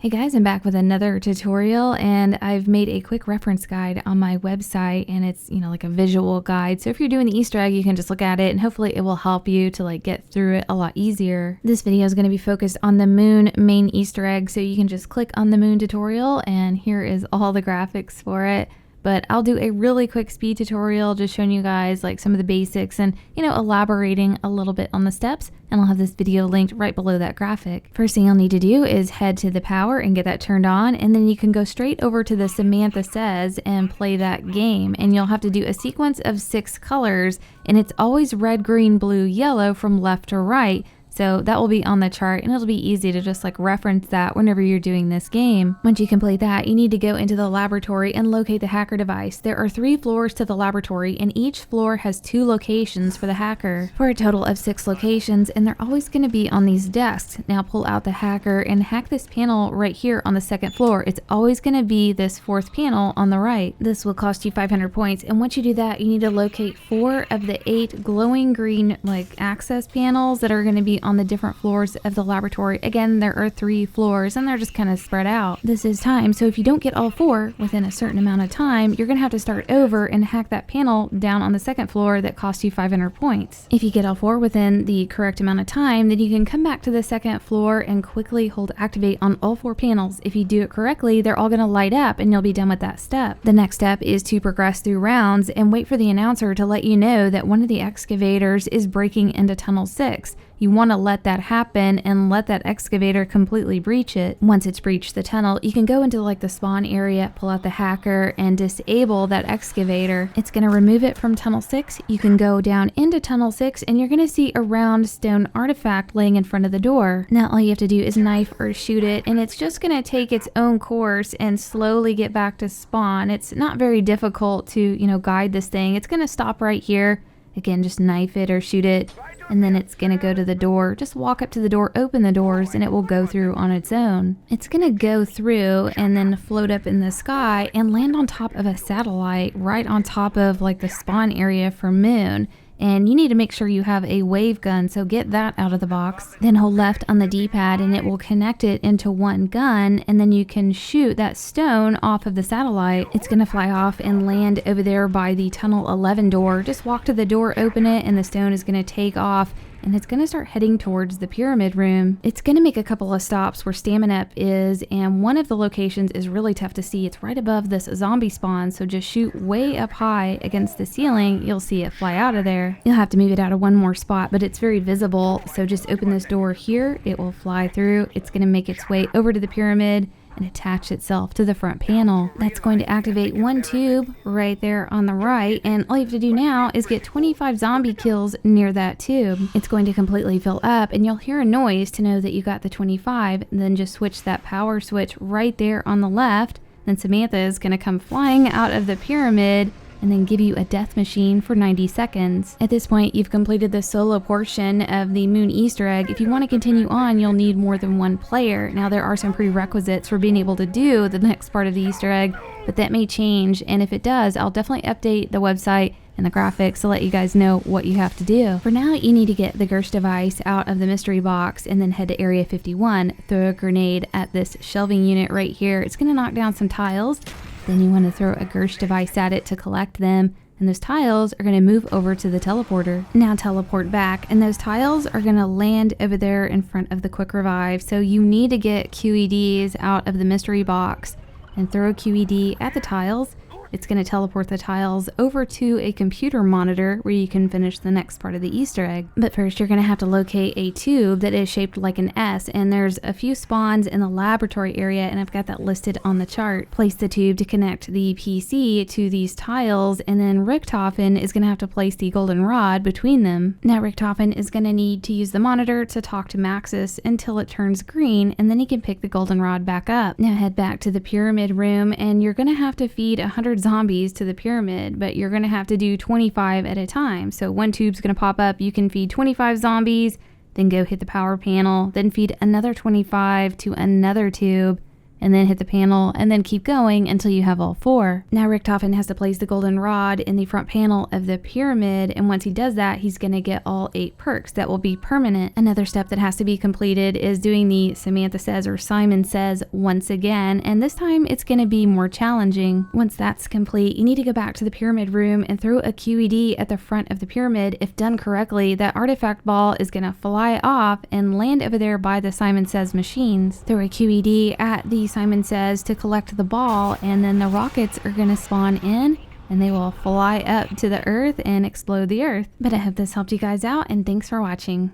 Hey guys, I'm back with another tutorial, and I've made a quick reference guide on my website, and it's, like a visual guide. So if you're doing the Easter egg, you can just look at it and hopefully it will help you to get through it a lot easier. This video is going to be focused on the moon main Easter egg, so you can just click on the moon tutorial and here is all the graphics for it. But I'll do a really quick speed tutorial just showing you guys some of the basics and, elaborating a little bit on the steps. And I'll have this video linked right below that graphic. First thing you'll need to do is head to the power and get that turned on. And then you can go straight over to the Samantha Says and play that game. And you'll have to do a sequence of 6 colors. And it's always red, green, blue, yellow from left to right. So that will be on the chart and it'll be easy to just reference that whenever you're doing this game. Once you complete that, you need to go into the laboratory and locate the hacker device. There are 3 floors to the laboratory and each floor has 2 locations for the hacker, for a total of 6 locations, and they're always going to be on these desks. Now pull out the hacker and hack this panel right here on the 2nd floor. It's always going to be this 4th panel on the right. This will cost you 500 points, and once you do that, you need to locate 4 of the 8 glowing green access panels that are going to be on the different floors of the laboratory. Again, there are 3 floors and they're just kind of spread out. This is time, so if you don't get all 4 within a certain amount of time, you're gonna have to start over and hack that panel down on the 2nd floor that costs you 500 points. If you get all 4 within the correct amount of time, then you can come back to the 2nd floor and quickly hold activate on all 4 panels. If you do it correctly, they're all gonna light up and you'll be done with that step. The next step is to progress through rounds and wait for the announcer to let you know that one of the excavators is breaking into tunnel 6. You want to let that happen and let that excavator completely breach it. Once it's breached the tunnel, you can go into the spawn area, pull out the hacker, and disable that excavator. It's going to remove it from tunnel 6. You can go down into tunnel 6 and you're going to see a round stone artifact laying in front of the door. Now all you have to do is knife or shoot it, and it's just going to take its own course and slowly get back to spawn. It's not very difficult to, guide this thing. It's going to stop right here. Again, just knife it or shoot it, and then it's going to go to the door. Just walk up to the door, open the doors, and it will go through on its own. It's going to go through and then float up in the sky and land on top of a satellite right on top of the spawn area for moon. And you need to make sure you have a wave gun, so get that out of the box. Then hold left on the D-pad and it will connect it into one gun, and then you can shoot that stone off of the satellite. It's going to fly off and land over there by the tunnel 11 door. Just walk to the door, open it, and the stone is going to take off. And it's going to start heading towards the pyramid room. It's going to make a couple of stops where Stamina Up is, and one of the locations is really tough to see. It's right above this zombie spawn, so just shoot way up high against the ceiling. You'll see it fly out of there. You'll have to move it out of one more spot, but it's very visible, so just open this door here. It will fly through. It's going to make its way over to the pyramid and attach itself to the front panel. That's going to activate one tube right there on the right, and all you have to do now is get 25 zombie kills near that tube. It's going to completely fill up and you'll hear a noise to know that you got the 25, and then just switch that power switch right there on the left. Then Samantha is going to come flying out of the pyramid and then give you a death machine for 90 seconds. At this point, you've completed the solo portion of the moon Easter egg. If you want to continue on, you'll need more than 1 player. Now, there are some prerequisites for being able to do the next part of the Easter egg, but that may change, and if it does, I'll definitely update the website and the graphics to let you guys know what you have to do. For now, you need to get the Gersh device out of the mystery box and then head to Area 51. Throw a grenade at this shelving unit right here. It's going to knock down some tiles. Then you want to throw a Gersh device at it to collect them, and those tiles are going to move over to the teleporter. Now teleport back, and those tiles are going to land over there in front of the quick revive. So you need to get QEDs out of the mystery box and throw a QED at the tiles. It's going to teleport the tiles over to a computer monitor where you can finish the next part of the Easter egg. But first, you're going to have to locate a tube that is shaped like an S, and there's a few spawns in the laboratory area, and I've got that listed on the chart. Place the tube to connect the PC to these tiles, and then Richtofen is going to have to place the golden rod between them. Now Richtofen is going to need to use the monitor to talk to Maxis until it turns green, and then he can pick the golden rod back up. Now head back to the pyramid room, and you're going to have to feed 100 zombies to the pyramid, but you're going to have to do 25 at a time. So one tube's going to pop up, you can feed 25 zombies, then go hit the power panel, then feed another 25 to another tube, and then hit the panel, and then keep going until you have all 4. Now Richtofen has to place the golden rod in the front panel of the pyramid, and once he does that, he's going to get all 8 perks that will be permanent. Another step that has to be completed is doing the Samantha Says or Simon Says once again, and this time it's going to be more challenging. Once that's complete, you need to go back to the pyramid room and throw a QED at the front of the pyramid. If done correctly, that artifact ball is going to fly off and land over there by the Simon Says machines. Throw a QED at the Simon Says to collect the ball, and then the rockets are going to spawn in and they will fly up to the earth and explode the earth. But I hope this helped you guys out, and thanks for watching.